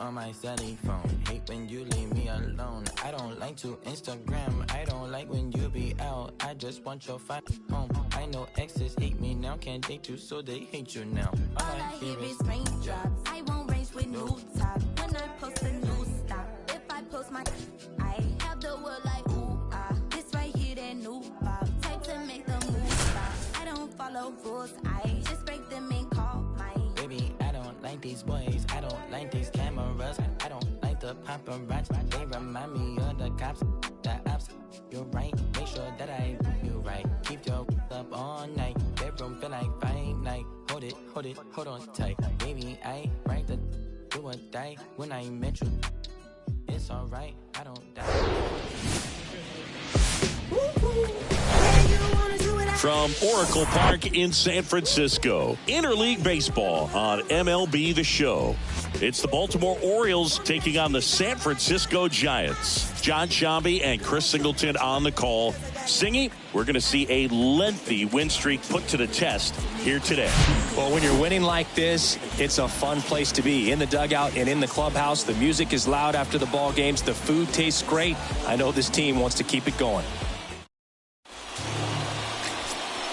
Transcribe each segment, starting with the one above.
on my celly phone. Hate when you leave me alone. I don't like to Instagram. I don't like when you be out. I just want your fight home. I know exes hate me now. Can't date you, so they hate you now. All I hear is raindrops. I won't range with new top. When I post a new stop. If I post my, I have the world like ooh ah. This right here that new pop. Type to make the move stop. I don't follow rules. I just break them and call mine. Baby, I don't like these boys. I don't like these cameras. I don't like the paparazzi. They remind me of the cops, the ops. You're right. Make sure that I do you right. Keep your up all night. Bedroom feel like fight night. Hold it, hold on tight. Baby, I right the do or die. When I met you, it's alright. I don't die. From Oracle Park in San Francisco, Interleague Baseball on MLB The Show. It's the Baltimore Orioles taking on the San Francisco Giants. John Shambi and Chris Singleton on the call. Singy, we're going to see a lengthy win streak put to the test here today. Well, when you're winning like this, it's a fun place to be. In the dugout and in the clubhouse, the music is loud after the ball games. The food tastes great. I know this team wants to keep it going.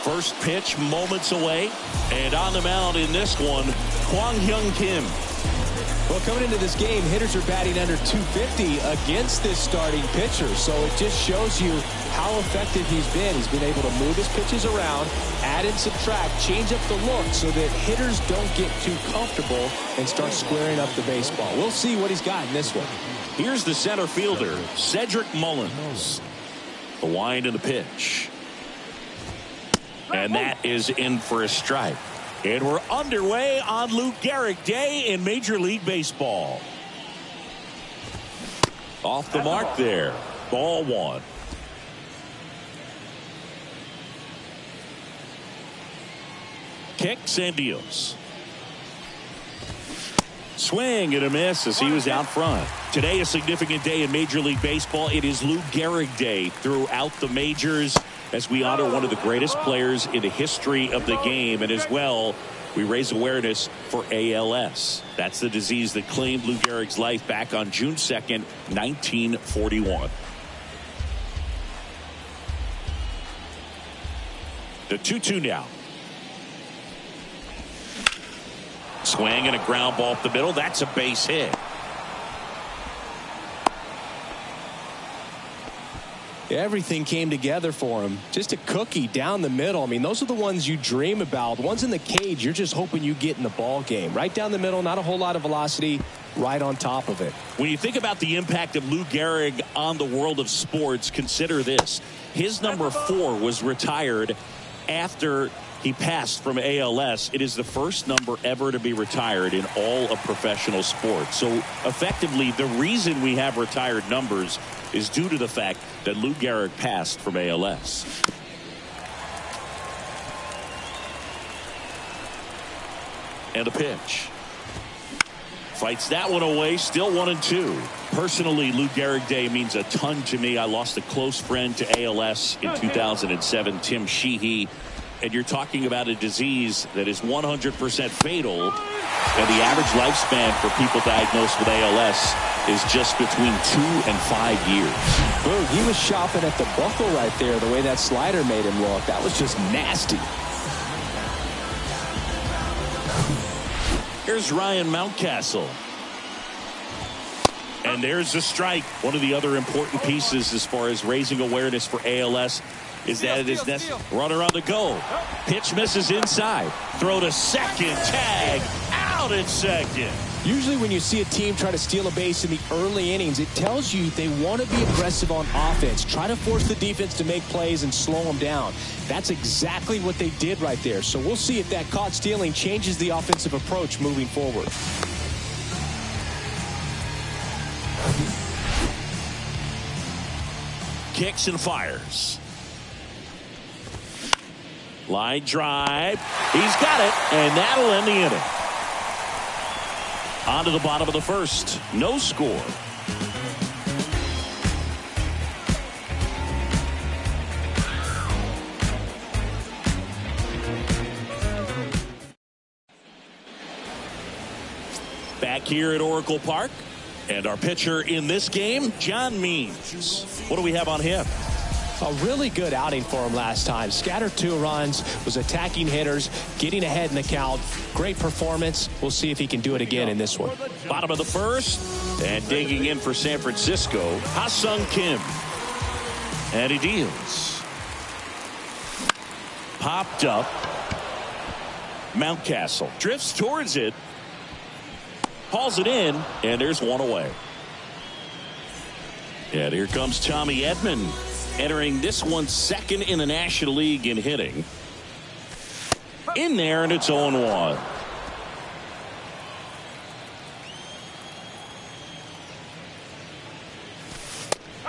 First pitch moments away, and on the mound in this one, Kwang Hyun Kim. Well, coming into this game, hitters are batting under 250 against this starting pitcher, so it just shows you how effective he's been. He's been able to move his pitches around, add and subtract, change up the look so that hitters don't get too comfortable and start squaring up the baseball. We'll see what he's got in this one. Here's the center fielder, Cedric Mullins. The wind and the pitch. And that is in for a strike. And we're underway on Lou Gehrig Day in Major League Baseball. Off the mark there. Ball one. Kicks and deals. Swing and a miss as he was out front. Today, a significant day in Major League Baseball. It is Lou Gehrig Day throughout the majors, as we honor one of the greatest players in the history of the game. And as well, we raise awareness for ALS. That's the disease that claimed Lou Gehrig's life back on June 2nd, 1941. The 2-2 now. Swing and a ground ball up the middle. That's a base hit. Everything came together for him. Just a cookie down the middle. I mean, those are the ones you dream about. The ones in the cage, you're just hoping you get in the ball game. Right down the middle, not a whole lot of velocity, right on top of it. When you think about the impact of Lou Gehrig on the world of sports, consider this. His number 4 was retired after he passed from ALS. It is the first number ever to be retired in all of professional sports. So effectively, the reason we have retired numbers is due to the fact that Lou Gehrig passed from ALS. And a pitch. Fights that one away. Still 1-2. Personally, Lou Gehrig Day means a ton to me. I lost a close friend to ALS in 2007, Tim Sheehy. And you're talking about a disease that is 100% fatal. And the average lifespan for people diagnosed with ALS is just between 2 and 5 years. Boom, he was shopping at the buckle right there, the way that slider made him look. That was just nasty. Here's Ryan Mountcastle. And there's a strike. One of the other important pieces as far as raising awareness for ALS is that it is necessary. Runner on the go. Pitch misses inside. Throw to second. Tag out at second. Usually when you see a team try to steal a base in the early innings, it tells you they want to be aggressive on offense. Try to force the defense to make plays and slow them down. That's exactly what they did right there. So we'll see if that caught stealing changes the offensive approach moving forward. Kicks and fires. Line drive. He's got it, and that'll end the inning. On to the bottom of the first. No score. Back back here at Oracle Park. And our pitcher in this game, John Means. What do we have on him? A really good outing for him last time. Scattered 2 runs, was attacking hitters, getting ahead in the count. Great performance. We'll see if he can do it again in this one. Bottom of the first, and digging in for San Francisco, Ha-Sung Kim. And he deals. Popped up. Mountcastle drifts towards it. Hauls it in, and there's one away. And here comes Tommy Edman, entering this one second in the National League in hitting. In there, and it's 0-1.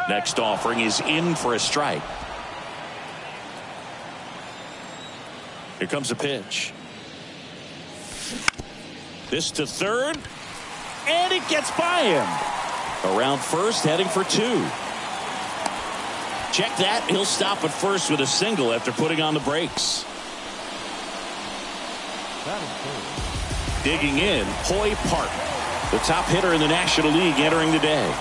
Next offering is in for a strike. Here comes a pitch. This to third, and it gets by him. Around first, heading for 2. Check that. He'll stop at first with a single after putting on the brakes. Digging in, Hoy Park, the top hitter in the National League entering the day.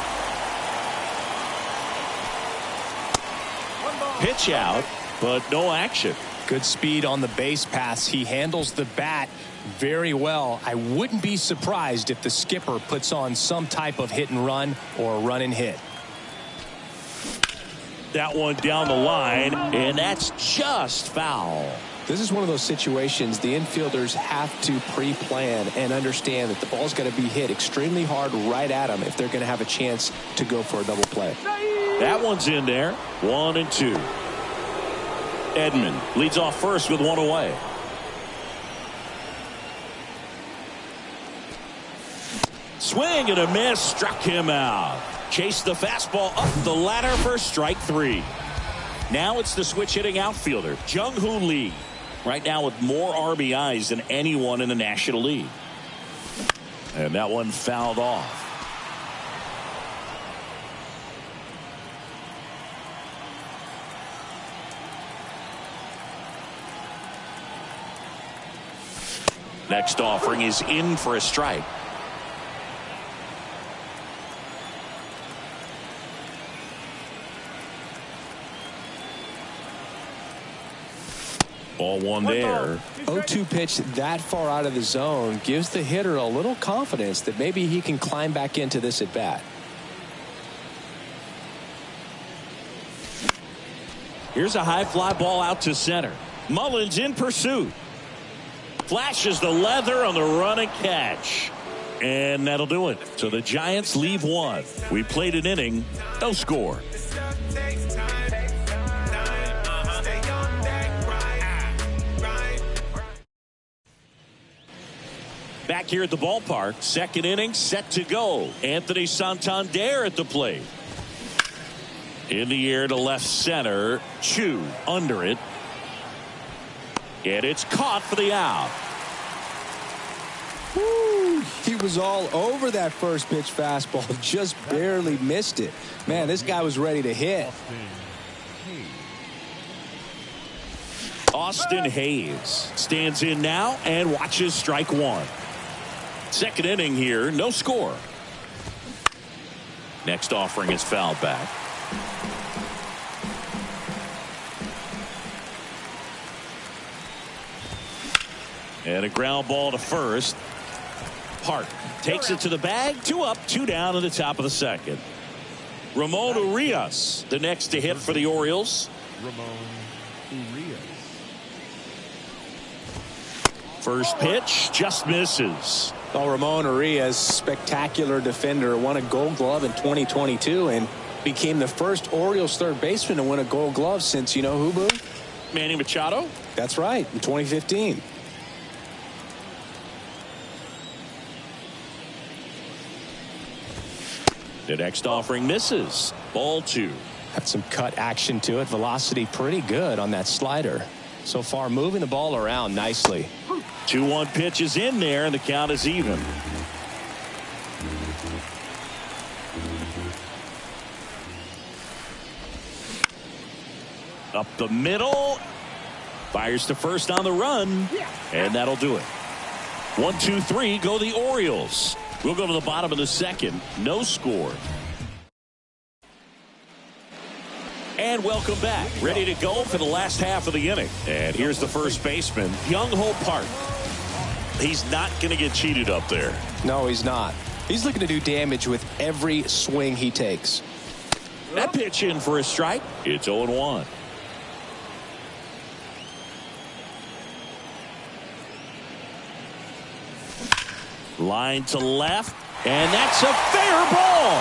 Pitch out, but no action. Good speed on the base paths. He handles the bat very well. I wouldn't be surprised if the skipper puts on some type of hit and run or run and hit. That one down the line, and that's just foul. This is one of those situations the infielders have to pre-plan and understand that the ball's going to be hit extremely hard right at them if they're going to have a chance to go for a double play. That one's in there. 1-2. Edman leads off first with 1 away. Swing and a miss, struck him out. Chased the fastball up the ladder for strike 3. Now it's the switch hitting outfielder, Jung-Hoo Lee. Right now with more RBIs than anyone in the National League. And that one fouled off. Next offering is in for a strike. Ball one there. 0-2 pitch that far out of the zone gives the hitter a little confidence that maybe he can climb back into this at bat. Here's a high fly ball out to center. Mullins in pursuit. Flashes the leather on the run and catch. And that'll do it. So the Giants leave 1. We played an inning, no score. Back here at the ballpark, second inning set to go. Anthony Santander at the plate. In the air to left center. Chu under it. And it's caught for the out. Woo, he was all over that first pitch fastball. Just barely missed it. Man, this guy was ready to hit. Austin Hayes stands in now and watches strike 1. Second inning here, no score. Next offering is fouled back. And a ground ball to first. Park takes it to the bag. 2 up, 2 down at the top of the second. Ramon Urias, the next to hit for the Orioles. First pitch just misses. Oh, Ramon Urias, spectacular defender, won a Gold Glove in 2022 and became the first Orioles third baseman to win a Gold Glove since, you know who, Boo? Manny Machado? That's right, in 2015. The next offering misses. Ball 2. Had some cut action to it. Velocity pretty good on that slider. So far moving the ball around nicely. 2-1 pitch is in there and the count is even. Up the middle. Fires to first on the run. And that'll do it. 1, 2, 3 go the Orioles. We'll go to the bottom of the second. No score. And welcome back. Ready to go for the last half of the inning. And here's the first baseman, Young-Ho Park. He's not going to get cheated up there. No, he's not. He's looking to do damage with every swing he takes. That pitch in for a strike. It's 0-1. Line to left, and that's a fair ball.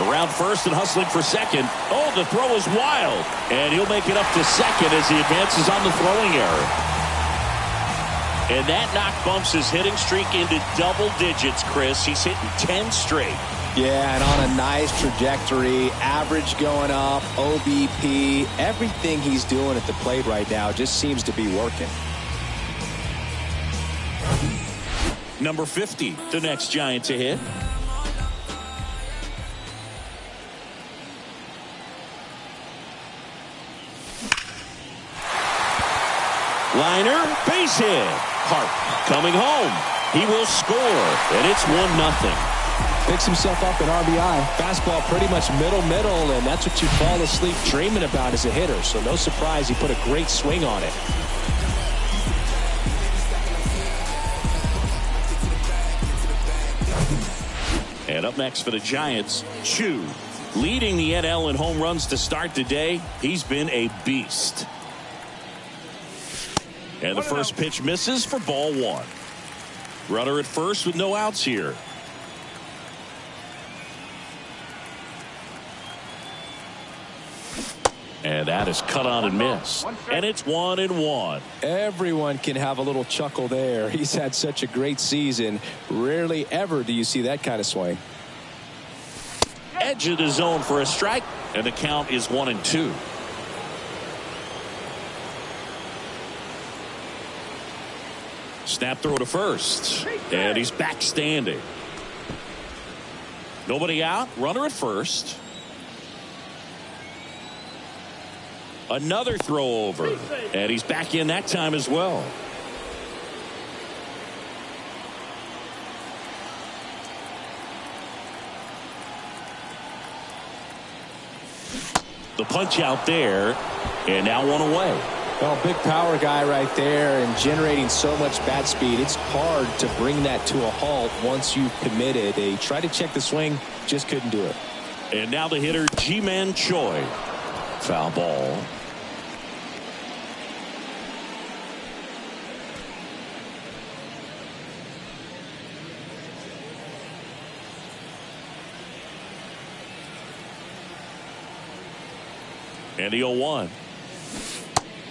Around first and hustling for second. Oh, the throw is wild. And he'll make it up to second as he advances on the throwing error. And that knock bumps his hitting streak into double digits, Chris. He's hitting 10 straight. Yeah, and on a nice trajectory. Average going up, OBP. Everything he's doing at the plate right now just seems to be working. Number 50, the next Giant to hit. Liner, base hit. Hart coming home. He will score, and it's 1-0. Picks himself up an RBI. Fastball pretty much middle, and that's what you fall asleep dreaming about as a hitter. So no surprise he put a great swing on it. And up next for the Giants, Chu. Leading the NL in home runs to start the day. He's been a beast. And the first pitch misses for ball one. Runner at first with no outs here. And that is cut on and missed. And it's 1-1. Everyone can have a little chuckle there. He's had such a great season. Rarely ever do you see that kind of swing. Edge of the zone for a strike. And the count is 1-2. Snap throw to first. And he's back standing. Nobody out. Runner at first. Another throw over. And he's back in that time as well. The punch out there. And now one away. Well, big power guy right there and generating so much bat speed. It's hard to bring that to a halt once you've committed. They tried to check the swing, just couldn't do it. And now the hitter, Ji-Man Choi. Foul ball. And the 0-1.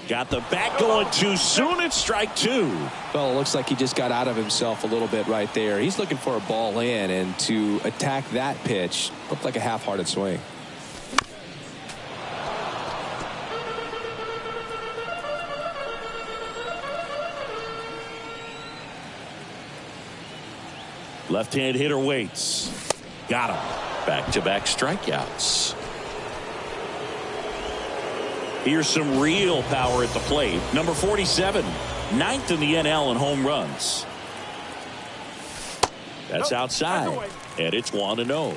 Got the bat going too soon. It's strike two. Well, it looks like he just got out of himself a little bit right there. He's looking for a ball in, and to attack that pitch looked like a half-hearted swing. Left-hand hitter waits. Got him. Back-to-back strikeouts. Here's some real power at the plate. Number 47, 9th in the NL in home runs. That's outside, and it's 1-0.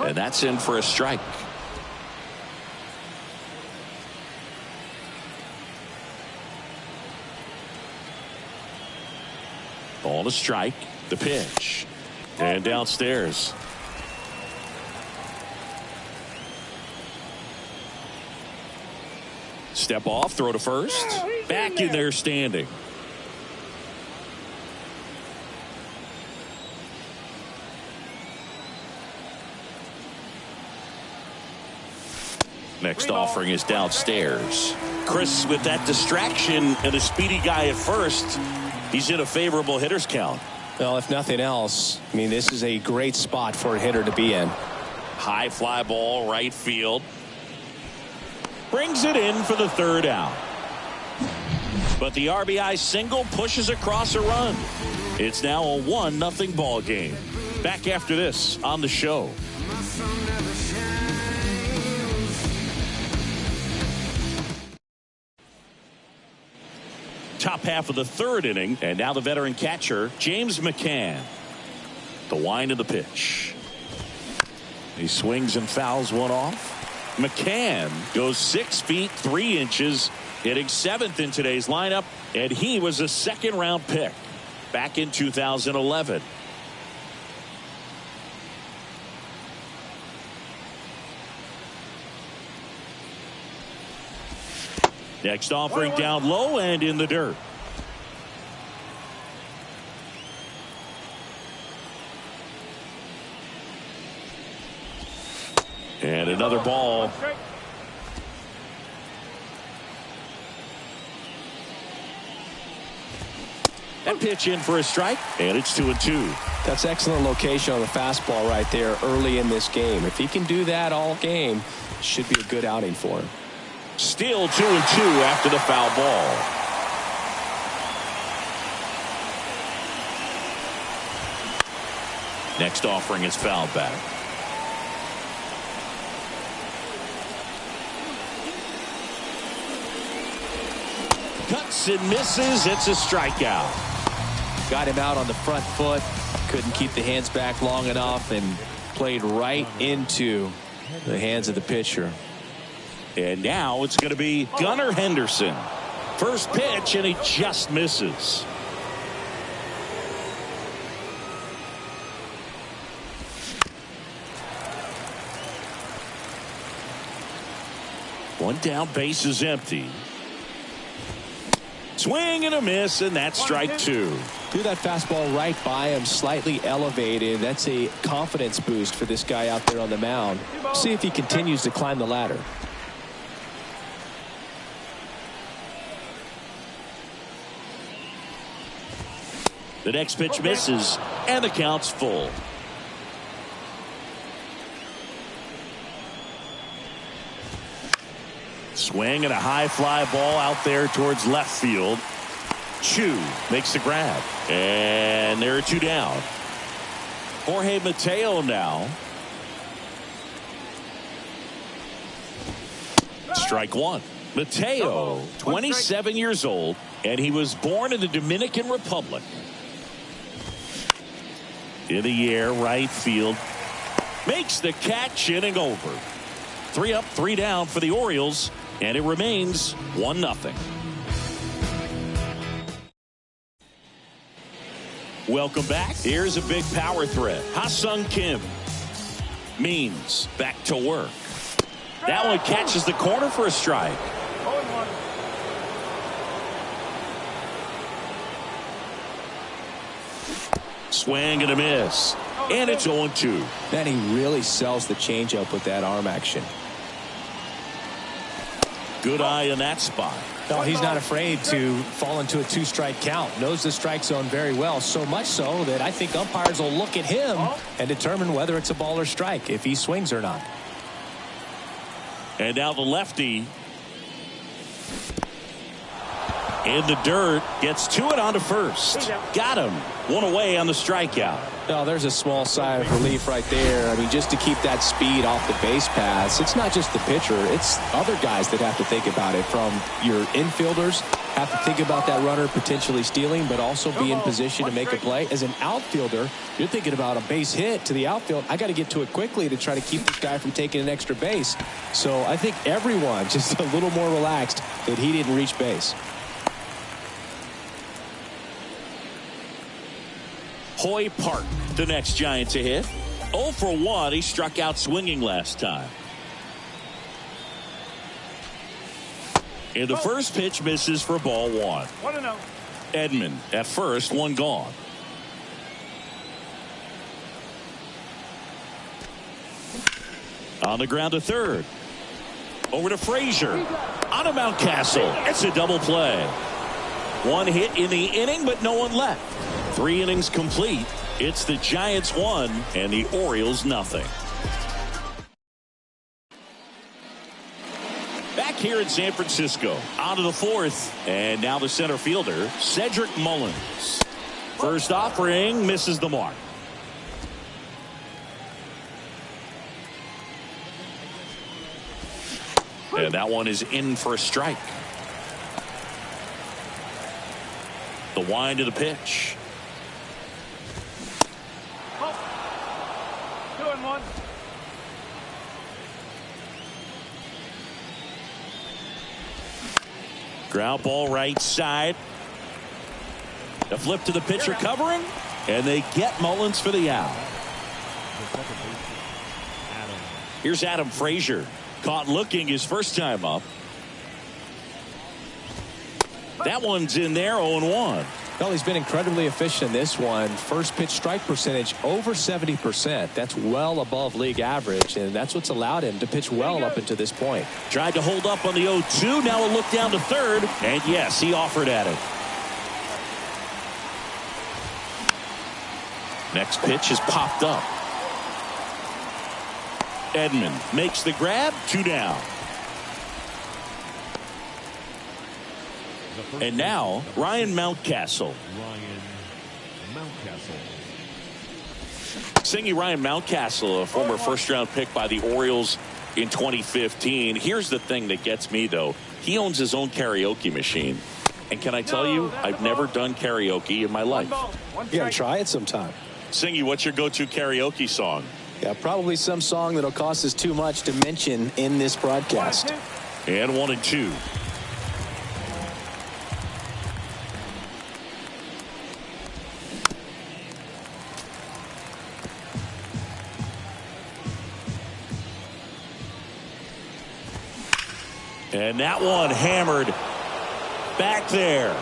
And that's in for a strike. Ball to strike. The pitch. And downstairs. Step off. Throw to first. Back in there standing. Next offering is downstairs. Chris, with that distraction and a speedy guy at first, he's in a favorable hitter's count. Well, if nothing else, I mean, this is a great spot for a hitter to be in. High fly ball, right field. Brings it in for the third out. But the RBI single pushes across a run. It's now a 1-0 ball game. Back after this on the show. top half of the third inning. And now the veteran catcher, James McCann. The wind of the pitch. He swings and fouls one off. McCann goes 6 feet 3 inches, hitting 7th in today's lineup, and he was a second-round pick back in 2011. Next offering down low and in the dirt. And another ball. That pitch in for a strike, and it's 2-2. That's excellent location on the fastball right there early in this game. If he can do that all game, should be a good outing for him. Still 2-2 after the foul ball. Next offering is fouled back. Cuts and misses. It's a strikeout. Got him out on the front foot. Couldn't keep the hands back long enough and played right into the hands of the pitcher. And now it's going to be Gunnar Henderson. First pitch, and he just misses. One down, base is empty. Swing and a miss, and that's strike 2. Threw that fastball right by him, slightly elevated. That's a confidence boost for this guy out there on the mound. See if he continues to climb the ladder. The next pitch misses, and the count's full. Swing and a high fly ball out there towards left field. Chu makes the grab, and there are 2 down. Jorge Mateo now. Strike 1. Mateo, 27 years old, and he was born in the Dominican Republic. In the air, right field. Makes the catch, inning over. 3 up, 3 down for the Orioles, and it remains 1-0. Welcome back. Here's a big power threat. Ha-Sung Kim. Means back to work. That one catches the corner for a strike. Swing and a miss. And it's 0-2. Man, he really sells the changeup with that arm action. Good eye in that spot. No, he's not afraid to fall into a 2-strike count. Knows the strike zone very well, so much so that I think umpires will look at him and determine whether it's a ball or strike, if he swings or not. And now the lefty in the dirt, gets to it onto first. Got him. One away on the strikeout. No, there's a small sigh of relief right there. I mean, just to keep that speed off the base paths. It's not just the pitcher. It's other guys that have to think about it. From your infielders, have to think about that runner potentially stealing, but also be in position to make a play. As an outfielder, you're thinking about a base hit to the outfield. I got to get to it quickly to try to keep this guy from taking an extra base. So I think everyone just a little more relaxed that he didn't reach base. Hoy Park, the next Giant to hit. 0 for 1. He struck out swinging last time. And the first pitch misses for ball 1. 1-0. Edman at first, one gone. On the ground to third. Over to Frazier. On to Mountcastle. It's a double play. One hit in the inning, but no one left. 3 innings complete. It's the Giants 1 and the Orioles nothing. Back here in San Francisco, on to the 4th, and now the center fielder, Cedric Mullins. First offering misses the mark. And that one is in for a strike. The wind of the pitch. 2-1. Ground ball right side. The flip to the pitcher covering, and they get Mullins for the out. Here's Adam Frazier. Caught looking his first time up. That one's in there, 0-1. Well, he's been incredibly efficient in this one. First pitch strike percentage over 70%. That's well above league average, and that's what's allowed him to pitch well up until this point. Tried to hold up on the 0-2. Now a look down to third, and yes, he offered at it. Next pitch is popped up. Edman makes the grab, 2 down. And now Ryan Mountcastle. Singing Ryan Mountcastle, a former first-round pick by the Orioles in 2015. Here's the thing that gets me, though. He owns his own karaoke machine. And can I tell you, I've never done karaoke in my life. You gotta try it sometime. Singy, what's your go-to karaoke song? Yeah, probably some song that'll cost us too much to mention in this broadcast. And 1-2. And that one hammered back there.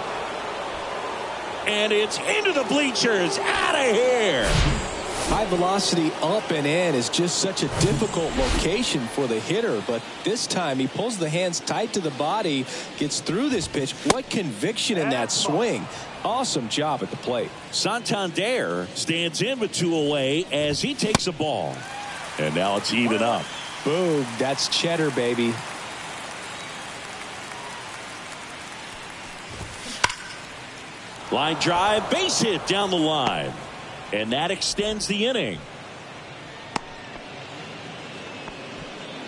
And it's into the bleachers. Out of here. High velocity up and in is just such a difficult location for the hitter, but this time he pulls the hands tight to the body, gets through this pitch. What conviction in that swing. Awesome job at the plate. Santander stands in with 2 away as he takes a ball. And now it's even up. Boom, that's cheddar, baby. Line drive, base hit down the line. And that extends the inning.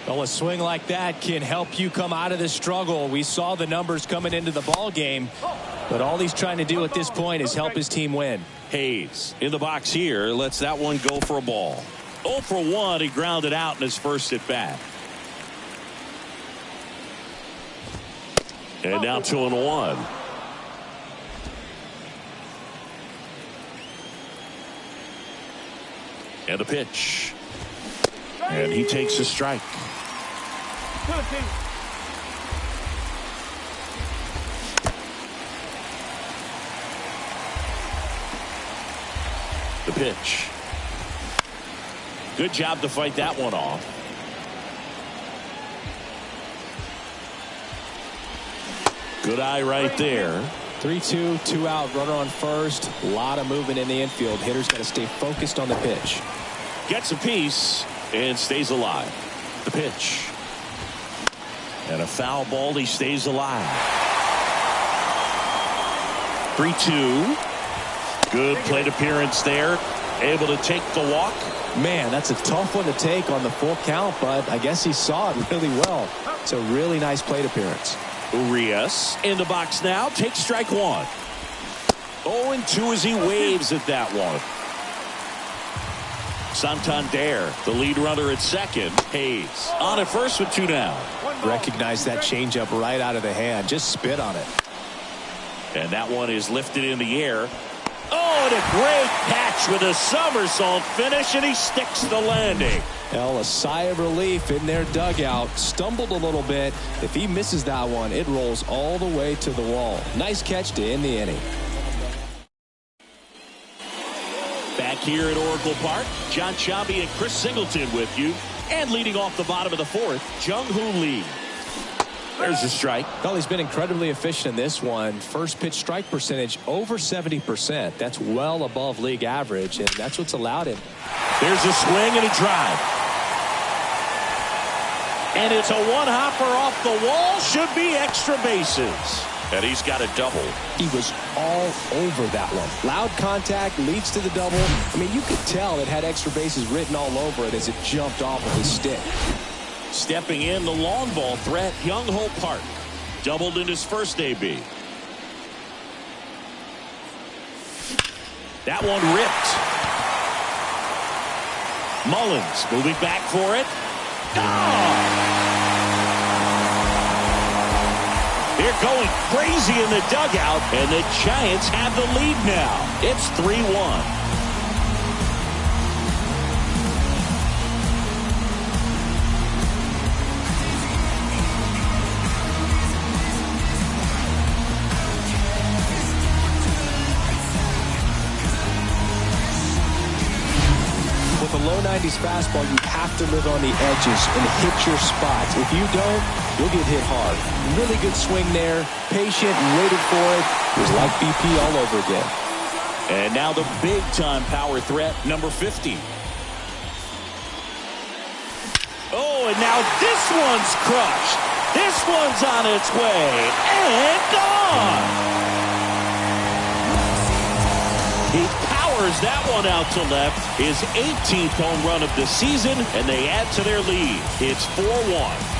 Well, a swing like that can help you come out of this struggle. We saw the numbers coming into the ball game, but all he's trying to do at this point is help his team win. Hayes in the box here lets that one go for a ball. 0 for 1. He grounded out in his first at bat. And now 2-1. And a pitch. And he takes a strike. The pitch. Good job to fight that one off. Good eye right there. 3-2, 2 out, runner on first. A lot of movement in the infield. Hitter's got to stay focused on the pitch. Gets a piece and stays alive. The pitch. And a foul ball. He stays alive. 3-2. Good plate appearance there. Able to take the walk. Man, that's a tough one to take on the full count, but I guess he saw it really well. It's a really nice plate appearance. Urias in the box now. Takes strike 1. 0-2 as he waves at that one. Santander, the lead runner at second. Hayes on at first with 2 down. Recognize that changeup right out of the hand. Just spit on it. And that one is lifted in the air. Oh, and a great catch with a somersault finish, and he sticks the landing. Well, a sigh of relief in their dugout. Stumbled a little bit. If he misses that one, it rolls all the way to the wall. Nice catch to end the inning. Back here at Oracle Park, John Shabby and Chris Singleton with you. And leading off the bottom of the 4th, Jung-Hoo Lee. There's a strike. Well, he's been incredibly efficient in this one. First pitch strike percentage over 70%. That's well above league average, and that's what's allowed him. There's a swing and a drive. And it's a one-hopper off the wall. Should be extra bases. And he's got a double. He was all over that one. Loud contact leads to the double. I mean, you could tell it had extra bases written all over it as it jumped off of his stick. Stepping in the long ball threat, Jung-Hoo Park. Doubled in his first AB. That one ripped. Mullins moving back for it. They're going crazy in the dugout, and the Giants have the lead now. It's 3-1. With a low 90s fastball, you have to live on the edges and hit your spots. If you don't, you'll get hit hard. Really good swing there. Patient, waited for it. It was like BP all over again. And now the big-time power threat, number 50. Oh, and now this one's crushed. This one's on its way. And gone. He powers that one out to left. His 18th home run of the season, and they add to their lead. It's 4-1.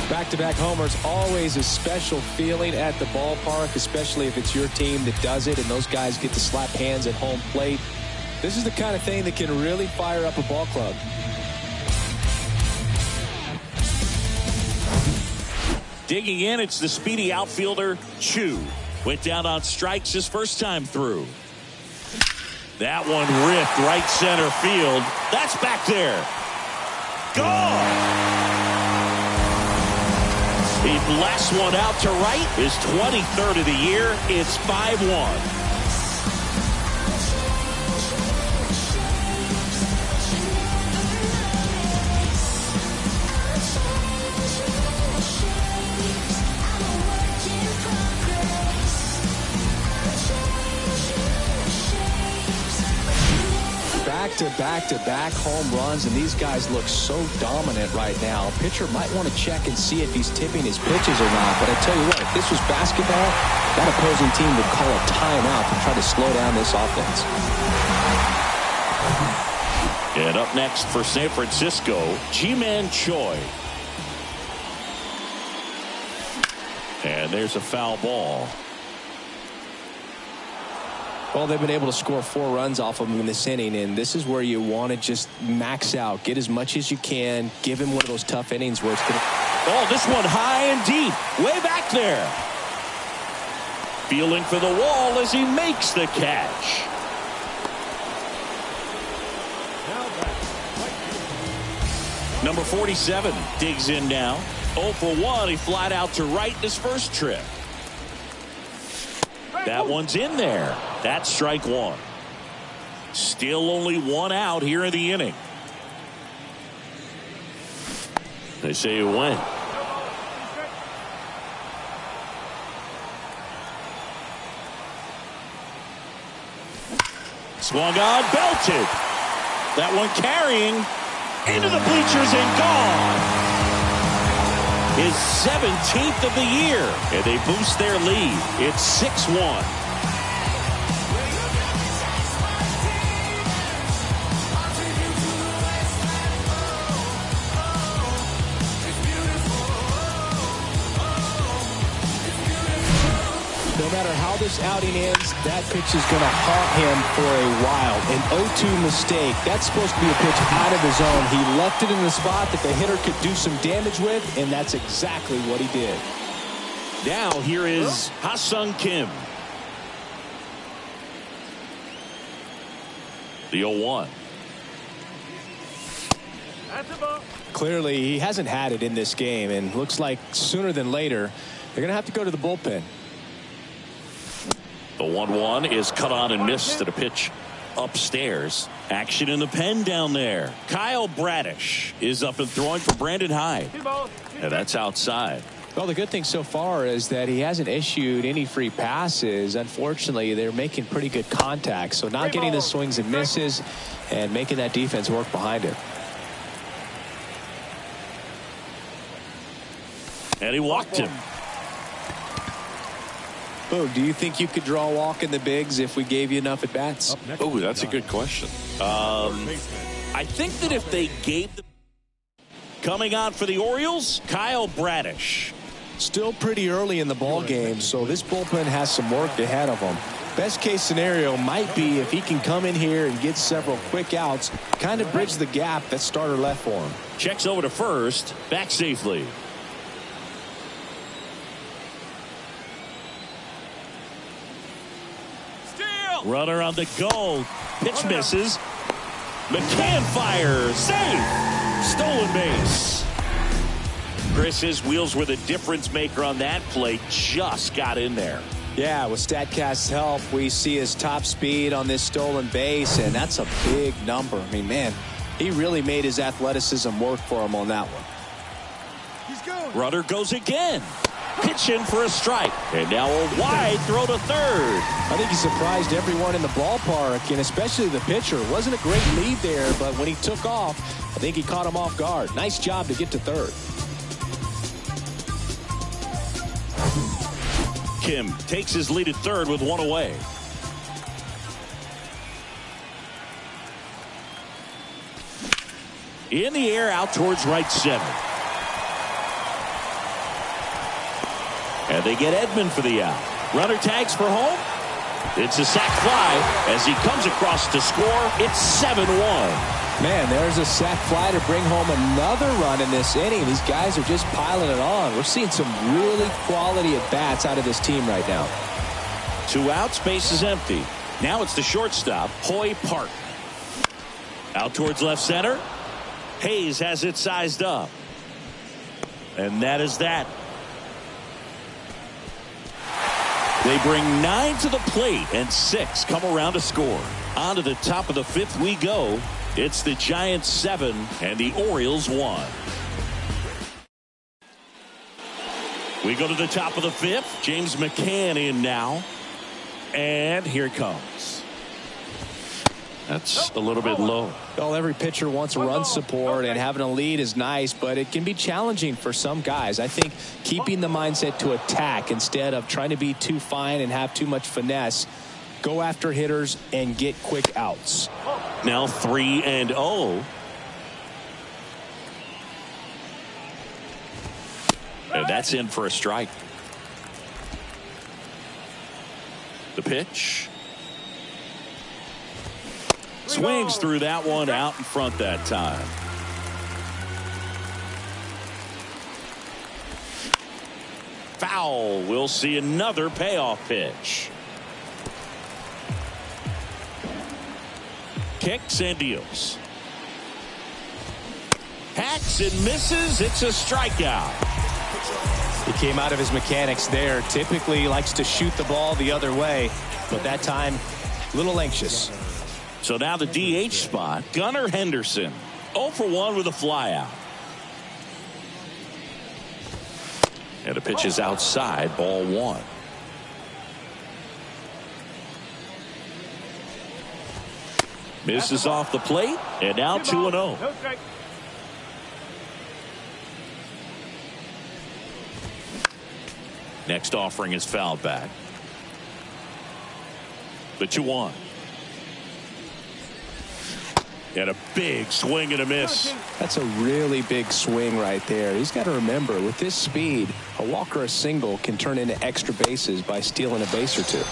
Back-to-back homers, always a special feeling at the ballpark, especially if it's your team that does it and those guys get to slap hands at home plate. This is the kind of thing that can really fire up a ball club. Digging in, it's the speedy outfielder, Chu. Went down on strikes his first time through. That one ripped right center field. That's back there. Gone! He blasts one out to right. His 23rd of the year. It's 5-1. Back-to-back home runs, and these guys look so dominant right now. Pitcher might want to check and see if he's tipping his pitches or not, but I tell you what, if this was basketball, that opposing team would call a timeout to try to slow down this offense. And up next for San Francisco, Ji-Man Choi. And there's a foul ball. Well, they've been able to score 4 runs off of him in this inning, and this is where you want to just max out, get as much as you can, give him one of those tough innings where it's going to... Oh, this one high and deep, way back there. Feeling for the wall as he makes the catch. Number 47 digs in now. 0 for 1, he flied out to right his first trip. That one's in there. That's strike one. Still only 1 out here in the inning. They say it went. Swung on, belted. That one carrying into the bleachers and gone. His 17th of the year, and they boost their lead. It's 6-1. No matter how this outing ends, that pitch is going to haunt him for a while. An 0-2 mistake. That's supposed to be a pitch out of the zone. He left it in the spot that the hitter could do some damage with, and that's exactly what he did. Now here is Ha-Sung Kim. The 0-1. Clearly, he hasn't had it in this game, and looks like sooner than later, they're going to have to go to the bullpen. The 1-1 is cut on and missed at a pitch upstairs. Action in the pen down there. Kyle Bradish is up and throwing for Brandon Hyde. And that's outside. Well, the good thing so far is that he hasn't issued any free passes. Unfortunately, they're making pretty good contact. So not getting the swings and misses and making that defense work behind him. And he walked him. Boog, do you think you could draw a walk in the bigs if we gave you enough at-bats? Oh, that's a good question. I think that if they gave them... Coming on for the Orioles, Kyle Bradish. Still pretty early in the ball game, so this bullpen has some work ahead of them. Best case scenario might be if he can come in here and get several quick outs, kind of bridge the gap that starter left for him. Checks over to first, back safely. Runner on the goal. Pitch misses. McCann fires. Save. Stolen base. Chris, his wheels were the difference maker on that play. Just got in there. Yeah, with StatCast's help, we see his top speed on this stolen base, and that's a big number. I mean, man, he really made his athleticism work for him on that one. He's going. Runner goes again. Pitch in for a strike. And now a wide throw to third. I think he surprised everyone in the ballpark, and especially the pitcher. Wasn't a great lead there, but when he took off, I think he caught him off guard. Nice job to get to third. Kim takes his lead at third with one away. In the air out towards right center. And they get Edman for the out. Runner tags for home. It's a sac fly as he comes across to score. It's 7-1. Man, there's a sac fly to bring home another run in this inning. These guys are just piling it on. We're seeing some really quality at-bats out of this team right now. 2 outs, base is empty. Now it's the shortstop, Hoy Park. Out towards left center. Hayes has it sized up. And that is that. They bring 9 to the plate and 6 come around to score. On to the top of the 5th we go. It's the Giants 7 and the Orioles 1. We go to the top of the 5th. James McCann in now. And here it comes. That's a little bit low. Well, every pitcher wants run support, and having a lead is nice, but it can be challenging for some guys. I think keeping the mindset to attack instead of trying to be too fine and have too much finesse. Go after hitters and get quick outs. Now 3-0. And that's in for a strike. The pitch. Swings through that one out in front that time. Foul. We'll see another payoff pitch. Kicks and deals. Hacks and misses. It's a strikeout. He came out of his mechanics there. Typically he likes to shoot the ball the other way, but that time a little anxious. So now the DH spot, Gunnar Henderson, 0 for 1 with a flyout. And the pitch is outside, ball 1. Misses off the plate, and now 2-0. Next offering is fouled back. The 2-1. And a big swing and a miss. That's a really big swing right there. He's got to remember, with this speed, a walk or a single can turn into extra bases by stealing a base or two.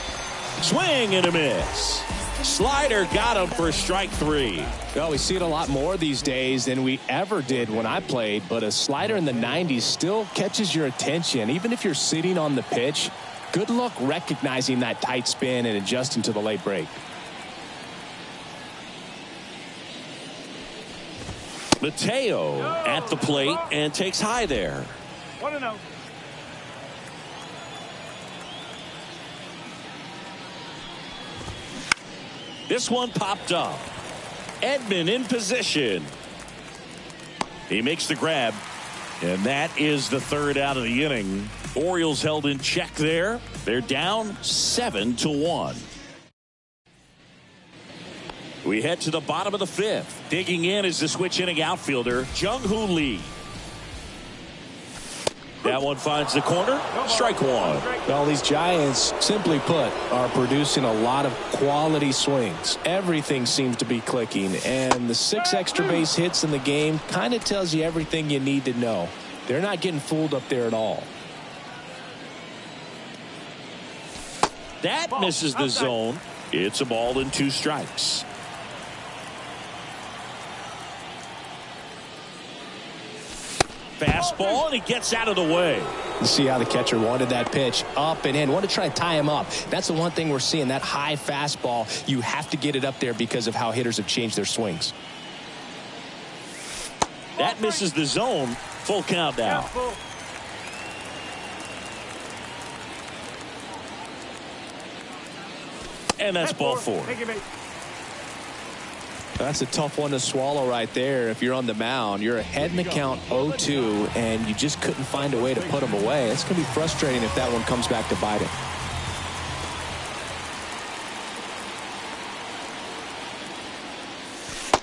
Swing and a miss. Slider got him for strike 3. Well, we see it a lot more these days than we ever did when I played, but a slider in the 90s still catches your attention. Even if you're sitting on the pitch, good luck recognizing that tight spin and adjusting to the late break. Mateo at the plate and takes high there. 1-0. This one popped up. Edman in position. He makes the grab, and that is the 3rd out of the inning. Orioles held in check there. They're down 7-1. We head to the bottom of the 5th. Digging in is the switch inning outfielder, Jung-Hoo Lee. That one finds the corner. Strike one. Well, these Giants, simply put, are producing a lot of quality swings. Everything seems to be clicking, and the 6 extra base hits in the game kind of tells you everything you need to know. They're not getting fooled up there at all. That misses the zone. It's a ball and 2 strikes. Fastball, and he gets out of the way. You see how the catcher wanted that pitch up and in. Want to try to tie him up. That's the one thing we're seeing, that high fastball. You have to get it up there because of how hitters have changed their swings. That misses the zone. Full count now. And that's ball 4. That's a tough one to swallow right there. If you're on the mound, you're ahead in the count 0-2, and you just couldn't find a way to put him away. It's going to be frustrating if that one comes back to bite him.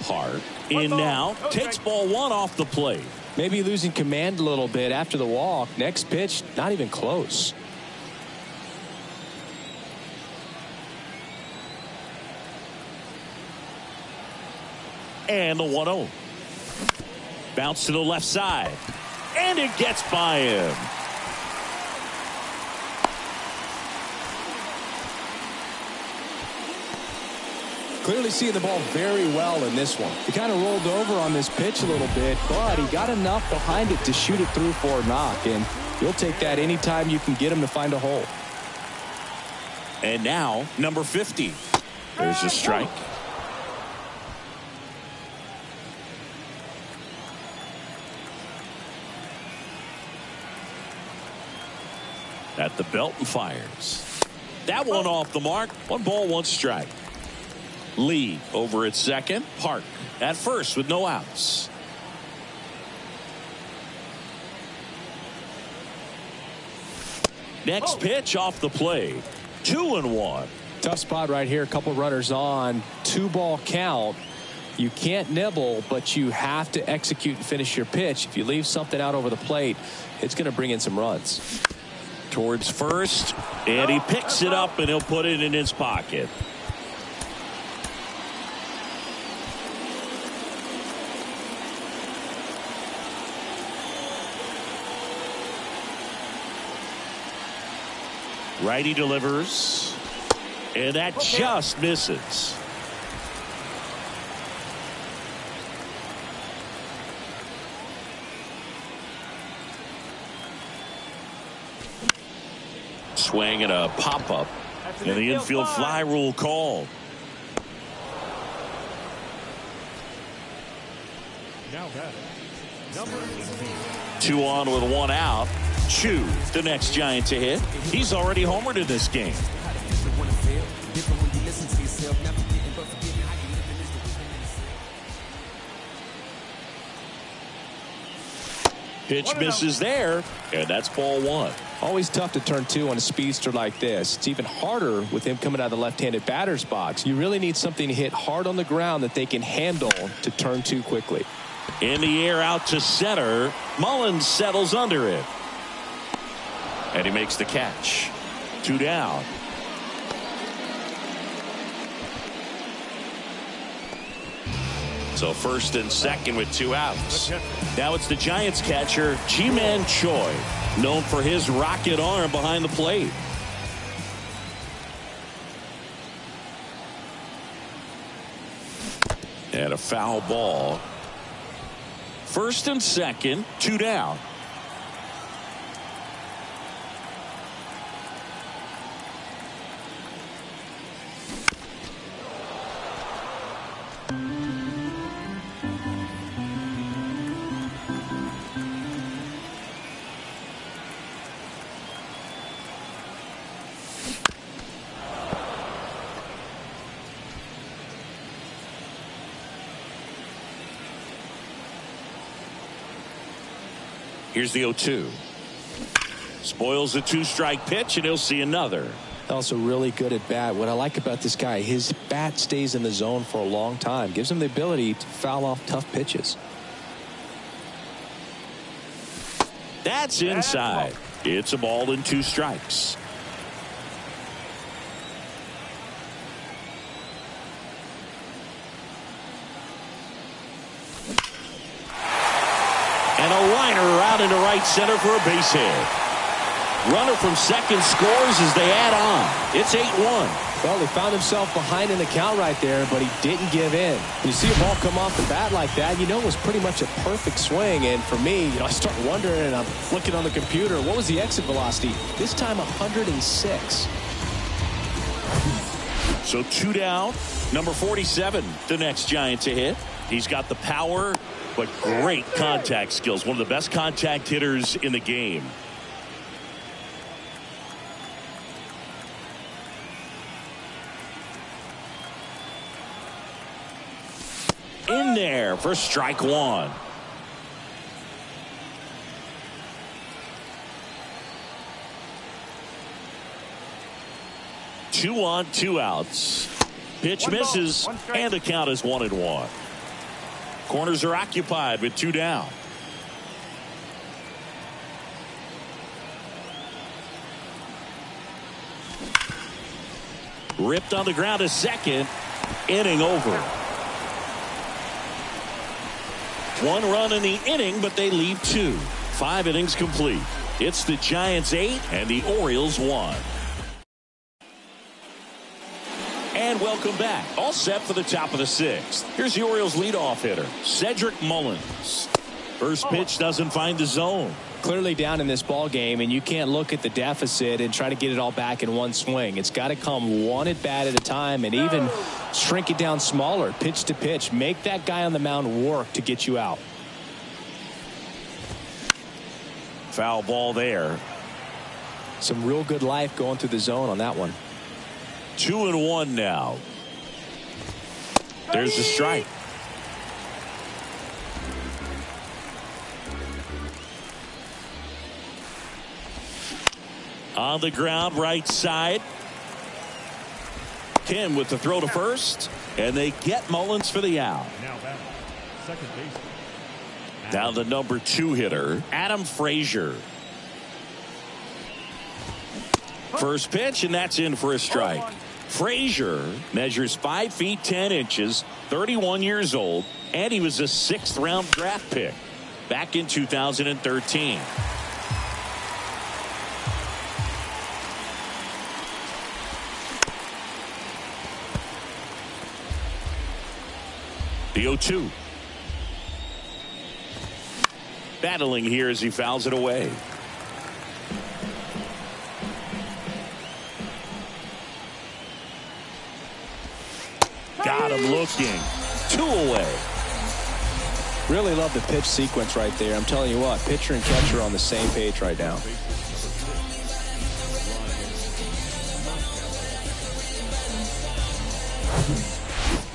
Hard in now, takes ball 1 off the plate. Maybe losing command a little bit after the walk. Next pitch, not even close. And the 1-0. Bounce to the left side. And it gets by him. Clearly seeing the ball very well in this one. He kind of rolled over on this pitch a little bit, but he got enough behind it to shoot it through for a knock. And you'll take that anytime you can get him to find a hole. And now, number 50. There's a strike. At the belt and fires. That one off the mark. 1 ball, 1 strike. Lee over at second. Park at first with no outs. Next pitch off the plate. 2-1. Tough spot right here. A couple runners on. 2-ball count. You can't nibble, but you have to execute and finish your pitch. If you leave something out over the plate, it's going to bring in some runs. Towards first, and he picks it up, and he'll put it in his pocket. Righty delivers, and that just misses. Swing and a pop-up, and the infield fly rule called. Now that number 2 on with 1 out. Chu, the next Giant to hit. He's already homered in this game. Pitch misses there, and that's ball 1. Always tough to turn 2 on a speedster like this. It's even harder with him coming out of the left-handed batter's box. You really need something to hit hard on the ground that they can handle to turn 2 quickly. In the air out to center. Mullins settles under it. And he makes the catch. 2 down. So first and second with 2 outs. Now it's the Giants catcher, Ji-Man Choi, known for his rocket arm behind the plate. And a foul ball. First and second, 2 down. Here's the 0-2. Spoils the 2-strike pitch, and he'll see another. Also really good at bat. What I like about this guy, his bat stays in the zone for a long time. Gives him the ability to foul off tough pitches. That's inside. It's a ball and 2 strikes. And a liner out into right center for a base hit. Runner from second scores as they add on. It's 8-1. Well, he found himself behind in the count right there, but he didn't give in. When you see a ball come off the bat like that, you know it was pretty much a perfect swing. And for me, I start wondering, and I'm looking on the computer, what was the exit velocity? This time 106. So 2 down. Number 47, the next Giant to hit. He's got the power, but great contact skills. One of the best contact hitters in the game. In there for strike 1. Two on, 2 outs. Pitch misses, and the count is 1-1. Corners are occupied with 2 down. Ripped on the ground to second. Inning over. 1 run in the inning, but they leave 2. 5 innings complete. It's the Giants 8 and the Orioles 1. And welcome back. All set for the top of the 6th. Here's the Orioles leadoff hitter, Cedric Mullins. First pitch doesn't find the zone. Clearly down in this ball game, and you can't look at the deficit and try to get it all back in one swing. It's got to come one at bat at a time, and even shrink it down smaller, pitch to pitch. Make that guy on the mound work to get you out. Foul ball there. Some real good life going through the zone on that one. 2-1 now. There's the strike. On the ground, right side. Kim with the throw to first, and they get Mullins for the out. Now back, second base. Now the number 2 hitter, Adam Frazier. First pitch, and that's in for a strike. Frazier measures 5 feet 10 inches, 31 years old, and he was a 6th round draft pick back in 2013. The 0-2. Battling here as he fouls it away. Got him looking. 2 away. Really love the pitch sequence right there. I'm telling you what, pitcher and catcher are on the same page right now.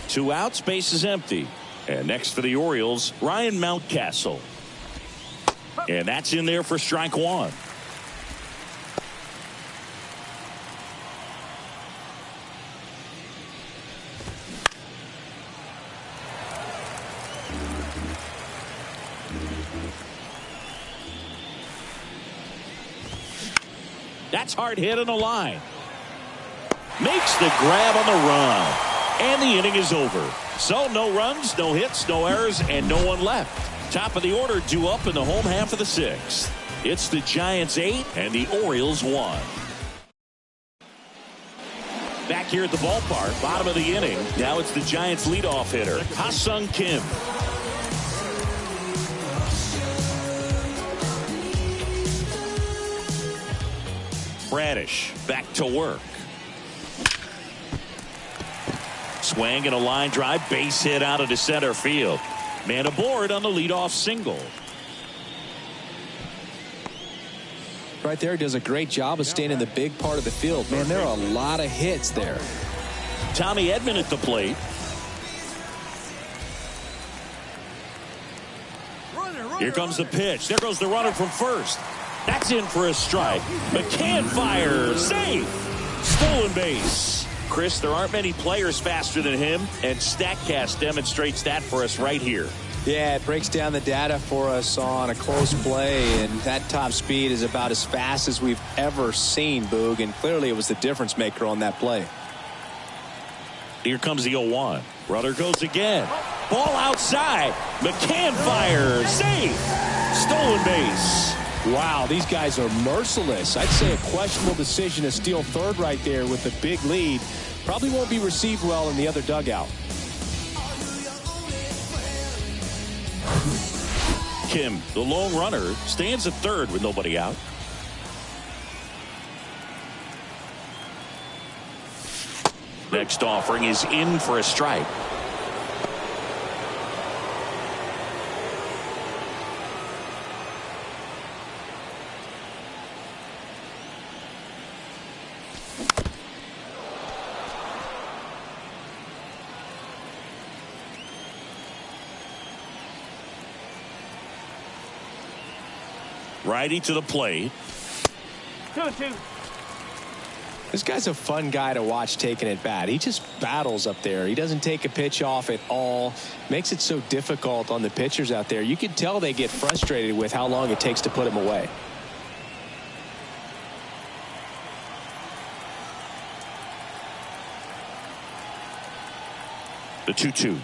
Two outs, base is empty. And next for the Orioles, Ryan Mountcastle. And that's in there for strike 1. That's hard hit on the line. Makes the grab on the run. And the inning is over. So no runs, no hits, no errors, and no one left. Top of the order due up in the home half of the 6th. It's the Giants 8 and the Orioles 1. Back here at the ballpark, bottom of the inning. Now it's the Giants leadoff hitter, Ha-Sung Kim. Bradish back to work. Swing and a line drive, base hit out into center field. Man aboard on the leadoff single. Right there, does a great job of staying in the big part of the field. Man, there are a lot of hits there. Tommy Edman at the plate. Here comes the pitch. There goes the runner from first. That's in for a strike. McCann fires. Safe. Stolen base. Chris, there aren't many players faster than him, and StatCast demonstrates that for us right here. Yeah, it breaks down the data for us on a close play, and that top speed is about as fast as we've ever seen, Boog, and clearly it was the difference maker on that play. Here comes the 0-1. Runner goes again. Ball outside. McCann fires. Save. Stolen base. Wow, these guys are merciless. I'd say a questionable decision to steal third right there with a big lead. Probably won't be received well in the other dugout. Kim, the lone runner, stands at third with nobody out. Next offering is in for a strike. Righty to the plate. 2-2. This guy's a fun guy to watch taking at bat. He just battles up there. He doesn't take a pitch off at all. Makes it so difficult on the pitchers out there. You can tell they get frustrated with how long it takes to put him away. The 2-2.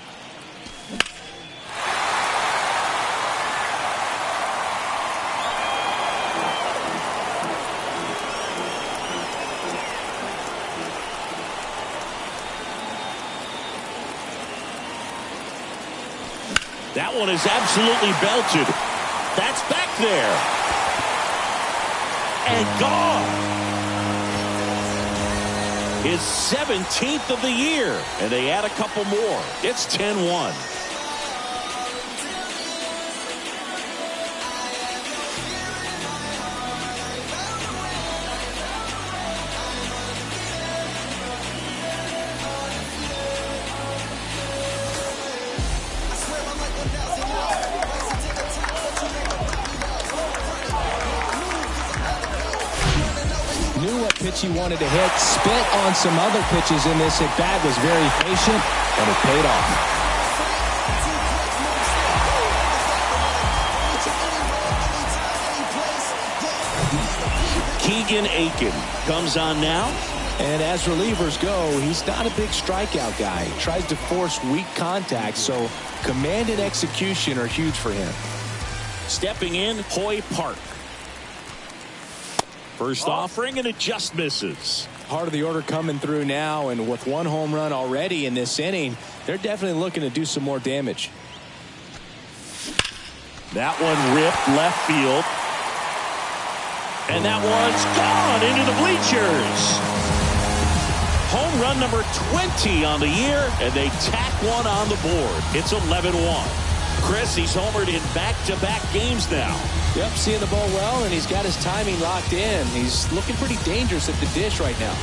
That one is absolutely belted. That's back there. And gone. His 17th of the year. And they add a couple more. It's 10-1. He wanted to hit, spit on some other pitches in this at bat, was very patient, and it paid off. Keegan Aiken comes on now. And as relievers go, he's not a big strikeout guy. He tries to force weak contact, so command and execution are huge for him. Stepping in, Hoy Park. First offering, and it just misses. Part of the order coming through now, and with one home run already in this inning, they're definitely looking to do some more damage. That one ripped left field. And that one's gone into the bleachers. Home run number 20 on the year, and they tack one on the board. It's 11-1. Chris, he's homered in back-to-back games now. Yep, seeing the ball well, and he's got his timing locked in. He's looking pretty dangerous at the dish right now.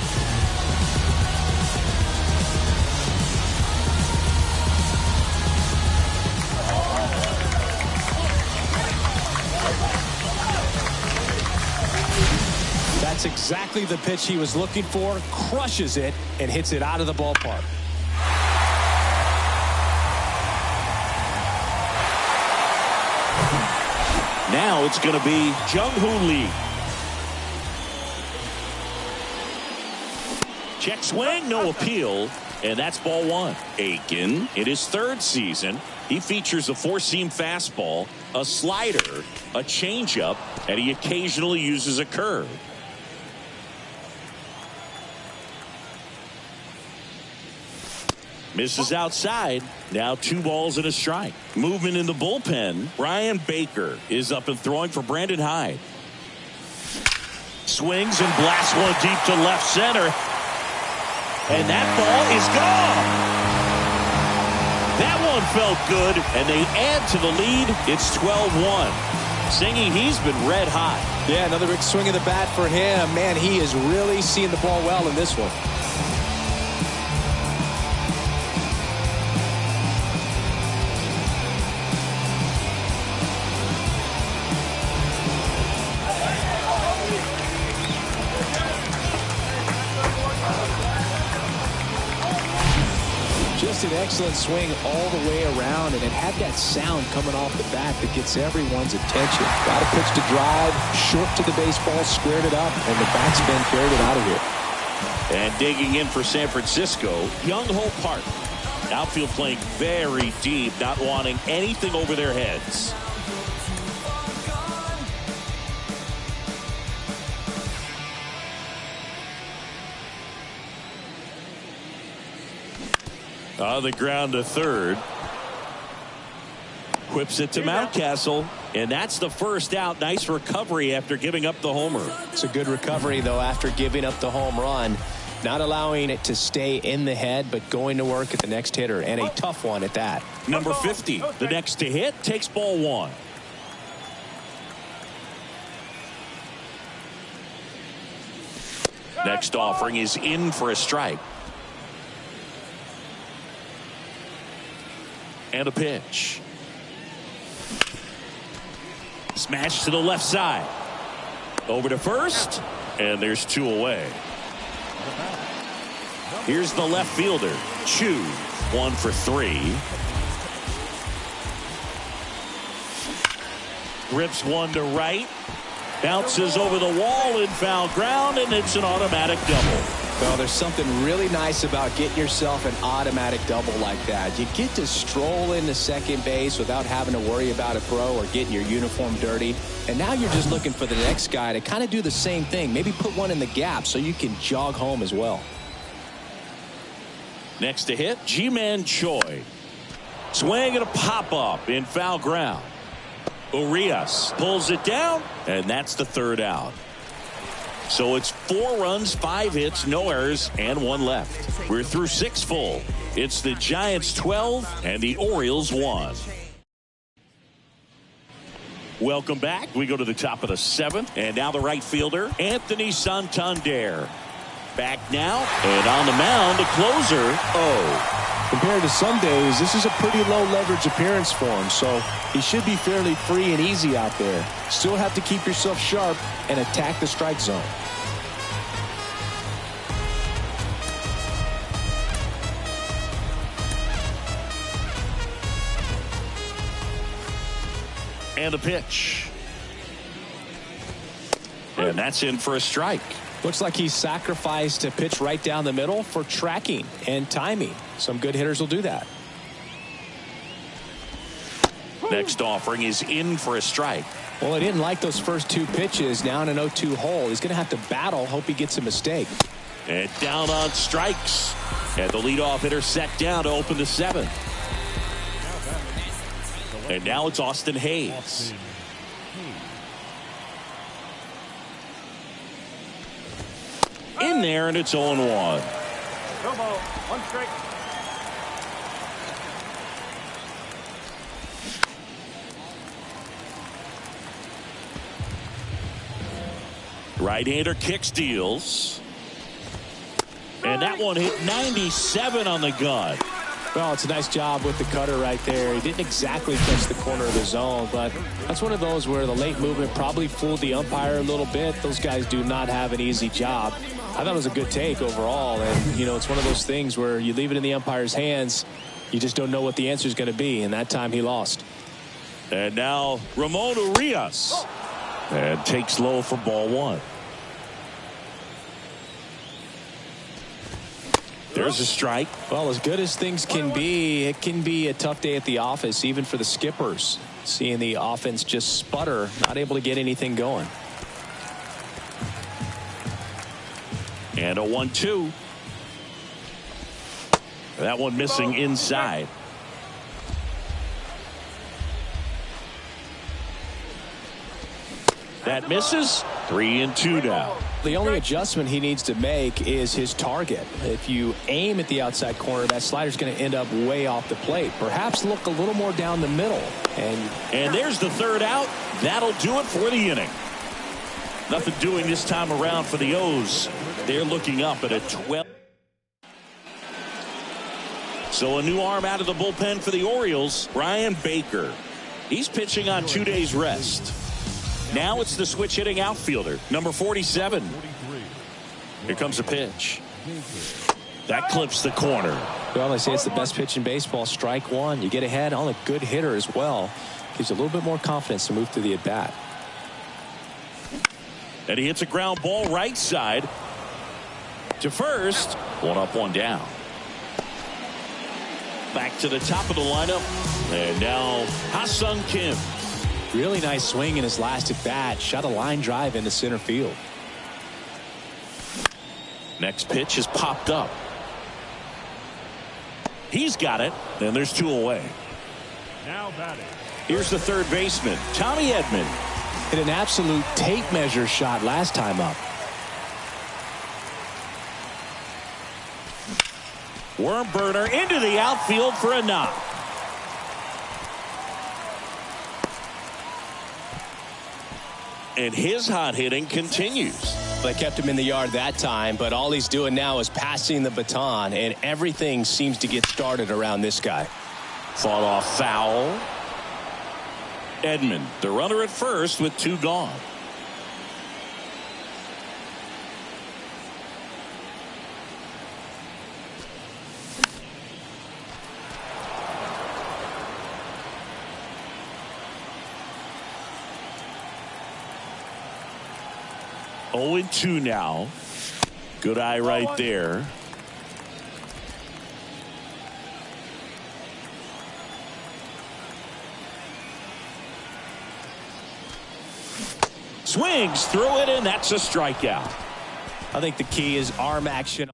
That's exactly the pitch he was looking for. Crushes it and hits it out of the ballpark. Now it's going to be Jung-Hoo Lee. Check swing, no appeal, and that's ball one. Aiken, in his third season, he features a four-seam fastball, a slider, a changeup, and he occasionally uses a curve. Misses outside. Now 2 balls and a strike. Movement in the bullpen. Brian Baker is up and throwing for Brandon Hyde. Swings and blasts one deep to left center. And that ball is gone. That one felt good, and they add to the lead. It's 12-1. Singy, he's been red hot. Yeah, another big swing of the bat for him. Man, he is really seeing the ball well in this one. an excellent swing all the way around, and it had that sound coming off the bat that gets everyone's attention. Got a pitch to drive, short to the baseball, squared it up, and the backspin carried it out of here. And digging in for San Francisco, Young Ho Park. Outfield playing very deep, not wanting anything over their heads. On the ground to third. Whips it to Mountcastle, and that's the first out. Nice recovery after giving up the homer. It's a good recovery, though, after giving up the home run. Not allowing it to stay in the head, but going to work at the next hitter, and a tough one at that. Number 50, the next to hit, takes ball one. Next offering is in for a strike. And a pitch. Smash to the left side. Over to first, and there's two away. Here's the left fielder, Chu, 1 for 3. Rips one to right. Bounces over the wall in foul ground, and it's an automatic double. Well, there's something really nice about getting yourself an automatic double like that. You get to stroll into second base without having to worry about a throw or getting your uniform dirty. And now you're just looking for the next guy to kind of do the same thing. Maybe put one in the gap so you can jog home as well. Next to hit, Ji-Man Choi. Swing and a pop-up in foul ground. Urias pulls it down, and that's the third out. So it's 4 runs, 5 hits, no errors, and 1 left. We're through 6 full. It's the Giants 12 and the Orioles 1. Welcome back. We go to the top of the 7th, and now the right fielder, Anthony Santander. Back now, and on the mound, the closer, Compared to some days, this is a pretty low leverage appearance for him, so he should be fairly free and easy out there. Still have to keep yourself sharp and attack the strike zone. And a pitch. And that's in for a strike. Looks like he's sacrificed a pitch right down the middle for tracking and timing. Some good hitters will do that. Next offering is in for a strike. Well, he didn't like those first 2 pitches. Now in an 0-2 hole. He's going to have to battle. Hope he gets a mistake. And down on strikes. And the leadoff hitter set down to open the 7th. And now it's Austin Hayes. In there, and it's 0-1. No ball, 1 strike. Right-hander kick steals. And that one hit 97 on the gun. Well, it's a nice job with the cutter right there. He didn't exactly touch the corner of the zone, but that's one of those where the late movement probably fooled the umpire a little bit. Those guys do not have an easy job. I thought it was a good take overall, and, you know, it's one of those things where you leave it in the umpire's hands. You just don't know what the answer is going to be, and that time he lost. And now Ramon Urias. And takes low for ball 1. There's a strike. Well, as good as things can be, it can be a tough day at the office, even for the skippers. Seeing the offense just sputter, not able to get anything going. And a 1-2. That one missing inside. That misses. 3-2 now. The only adjustment he needs to make is his target. If you aim at the outside corner, that slider's going to end up way off the plate. Perhaps look a little more down the middle. And there's the third out. That'll do it for the inning. Nothing doing this time around for the O's. They're looking up at a 12. So a new arm out of the bullpen for the Orioles, Brian Baker. He's pitching on 2 days rest. Now it's the switch hitting outfielder, number 47. Here comes a pitch. That clips the corner. Well, they say it's the best pitch in baseball. Strike one. You get ahead on a good hitter as well. Gives you a little bit more confidence to move through the at-bat. And he hits a ground ball right side to first. One up, one down. Back to the top of the lineup. And now Ha-Sung Kim. Really nice swing in his last at-bat. Shot a line drive into center field. Next pitch is popped up. He's got it. And there's two away. Now batting. Here's the third baseman, Tommy Edman. Hit an absolute tape measure shot last time up. Worm burner into the outfield for a knock. And his hot hitting continues. They kept him in the yard that time, but all he's doing now is passing the baton, and everything seems to get started around this guy. Fought off foul. Edman, the runner at first with two gone. Oh, and 2 now. Good eye right there. Swings through it, and that's a strikeout. I think the key is arm action.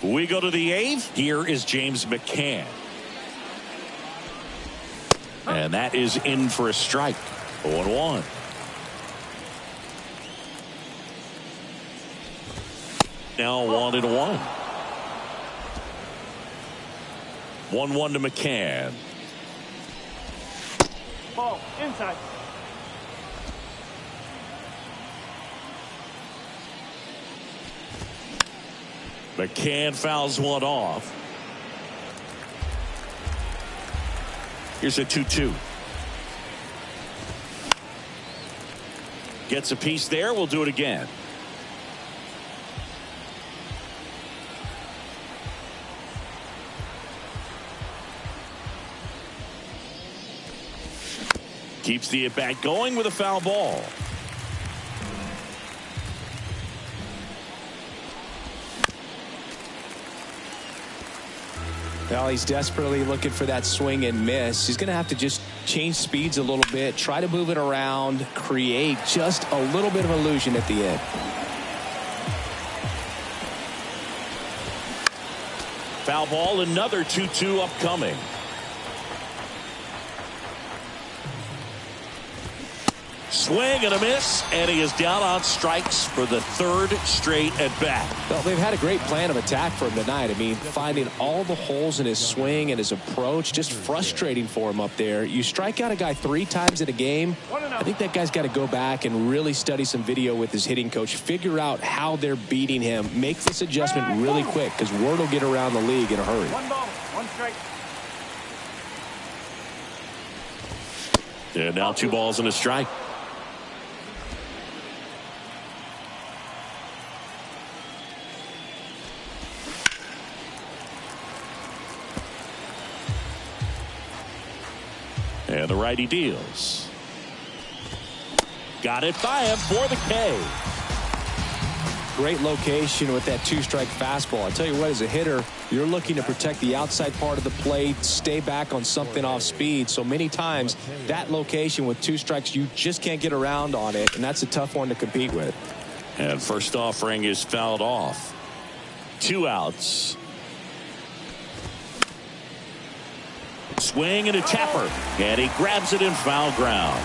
We go to the 8th. Here is James McCann. And that is in for a strike. 0-1. Now 1-1. 1-1 to McCann. Ball inside. McCann fouls one off. Here's a 2-2. Gets a piece there. We'll do it again. Keeps the at-bat going with a foul ball. Well, he's desperately looking for that swing and miss. He's going to have to just change speeds a little bit, try to move it around, create just a little bit of illusion at the end. Foul ball, another 2-2 upcoming. Swing and a miss, and he is down on strikes for the third straight at bat. Well, they've had a great plan of attack for him tonight. I mean, finding all the holes in his swing and his approach, just frustrating for him up there. You strike out a guy 3 times in a game, I think that guy's got to go back and really study some video with his hitting coach, figure out how they're beating him, make this adjustment really quick, because word will get around the league in a hurry. 1 ball, 1 strike. And now 2 balls and a strike. And the righty deals. Got it by him for the K. Great location with that 2-strike fastball. I tell you what, as a hitter, you're looking to protect the outside part of the plate, stay back on something off speed. So many times that location with 2 strikes, you just can't get around on it, and that's a tough one to compete with. And first offering is fouled off. 2 outs. Swing and a tapper, and he grabs it in foul ground.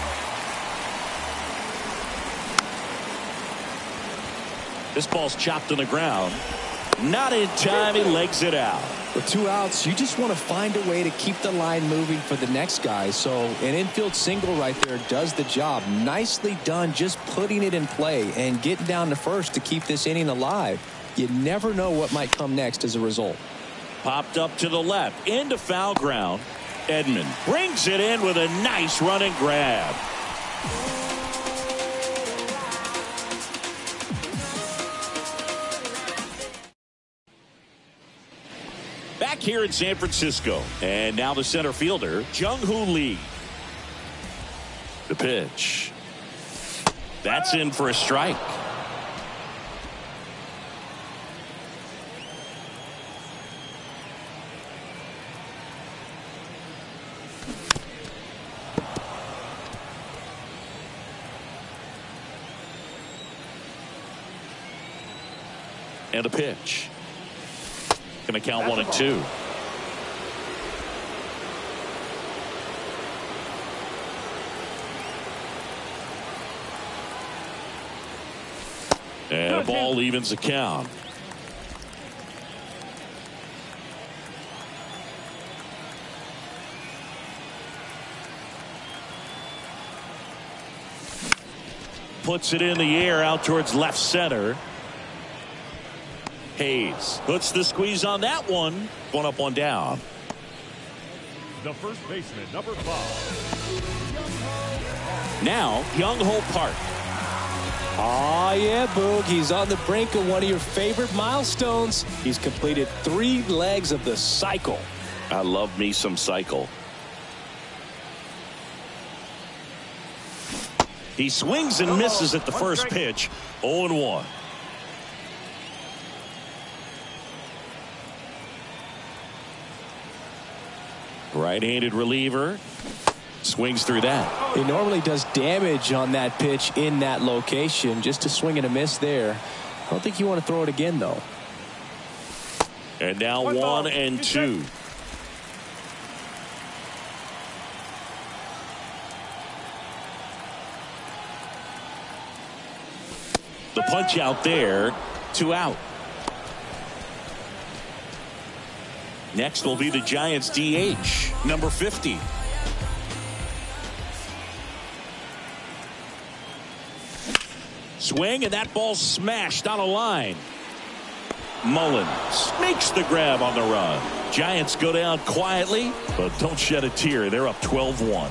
This ball's chopped on the ground. Not in time. He legs it out. With 2 outs, you just want to find a way to keep the line moving for the next guy. So an infield single right there does the job. Nicely done, just putting it in play and getting down to first to keep this inning alive. You never know what might come next as a result. Popped up to the left into foul ground. Edman brings it in with a nice running grab. back here in San Francisco. And now the center fielder, Jung-Hoo Lee. The pitch. That's in for a strike. And a pitch. Going to count 1-2. And a ball evens the count. Puts it in the air out towards left center. Hayes puts the squeeze on that one. One up, one down. The first baseman, number 5. Now, Young-Ho Park. Oh, yeah, Boog. He's on the brink of one of your favorite milestones. He's completed 3 legs of the cycle. I love me some cycle. He swings and misses at the first pitch. 0-1. Right-handed reliever. Swings through that. He normally does damage on that pitch in that location. Just a swing and a miss there. I don't think you want to throw it again, though. And now 1-2. The punch out there. 2 out. Next will be the Giants DH, number 50. Swing, and that ball smashed on a line. Mullins makes the grab on the run. Giants go down quietly, but don't shed a tear. They're up 12-1.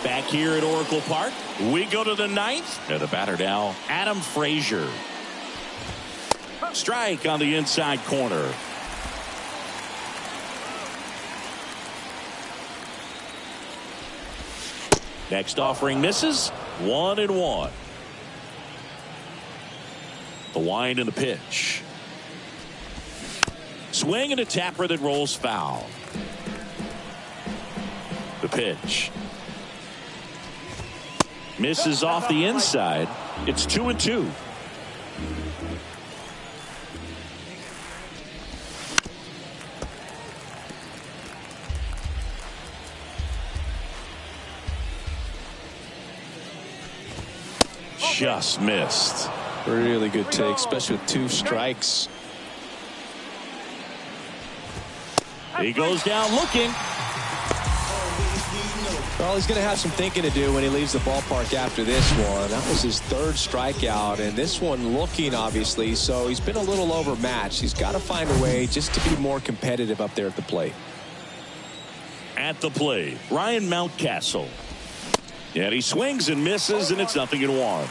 Back here at Oracle Park, we go to the 9th. And the batter now, Adam Frazier. Strike on the inside corner. Next offering misses. 1-1. The wind and the pitch. Swing and a tapper that rolls foul. The pitch. Misses off the inside. It's 2-2. Just missed. Really good take, especially with 2 strikes. He goes down looking. Well, he's going to have some thinking to do when he leaves the ballpark after this one. That was his 3rd strikeout, and this one looking, obviously, so he's been a little overmatched. He's got to find a way just to be more competitive up there at the plate. At the plate, Ryan Mountcastle. And he swings and misses, and it's 0-1.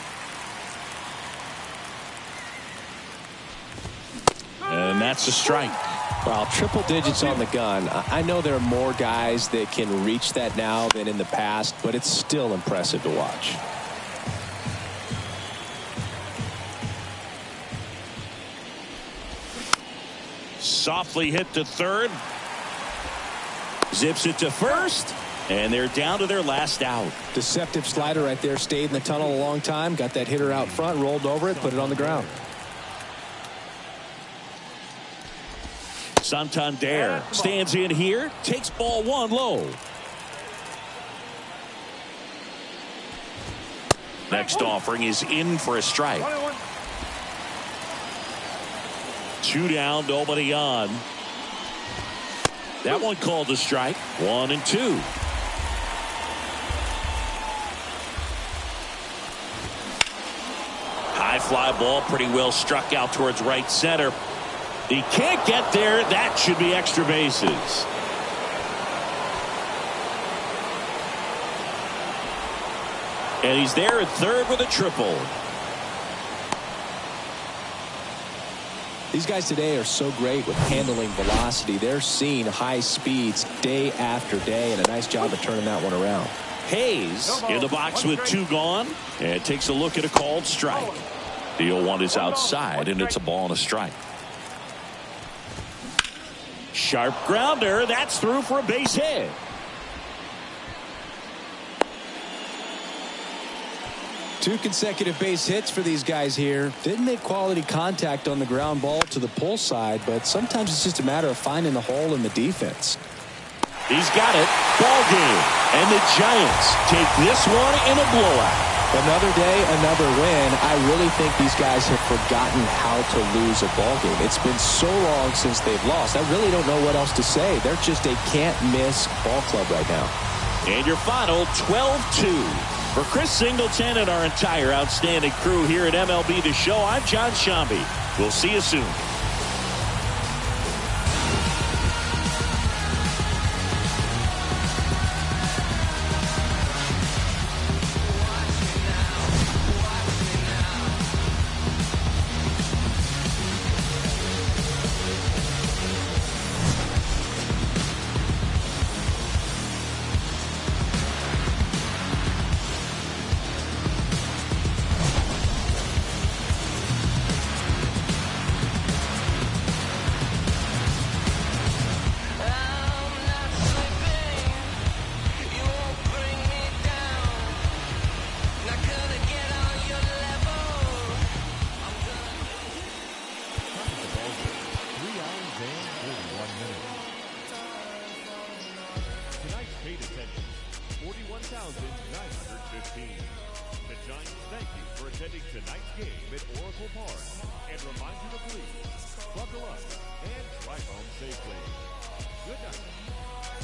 And that's a strike. Well, triple digits on the gun. I know there are more guys that can reach that now than in the past, but it's still impressive to watch. Softly hit to third. Zips it to first. And they're down to their last out. Deceptive slider right there. Stayed in the tunnel a long time. Got that hitter out front. Rolled over it. Put it on the ground. Santander stands in here. Takes ball 1 low. Next offering is in for a strike. 2 down, nobody on. That one called a strike. 1-2. High fly ball, pretty well struck out towards right center. He can't get there. That should be extra bases. And he's there at third with a triple. These guys today are so great with handling velocity. They're seeing high speeds day after day, and a nice job of turning that one around. Hayes in the box with 2 gone, and takes a look at a called strike. The 0-1 is outside, and it's a ball and a strike. Sharp grounder. That's through for a base hit. Two consecutive base hits for these guys here. Didn't make quality contact on the ground ball to the pull side, but sometimes it's just a matter of finding the hole in the defense. He's got it. Ball game. And the Giants take this one in a blowout. Another day, another win. I really think these guys have forgotten how to lose a ball game. It's been so long since they've lost. I really don't know what else to say. They're just a can't-miss ball club right now. And your final 12-2. For Chris Singleton and our entire outstanding crew here at MLB The Show, I'm John Shambi. We'll see you soon. Buckle up and drive home safely. Good night.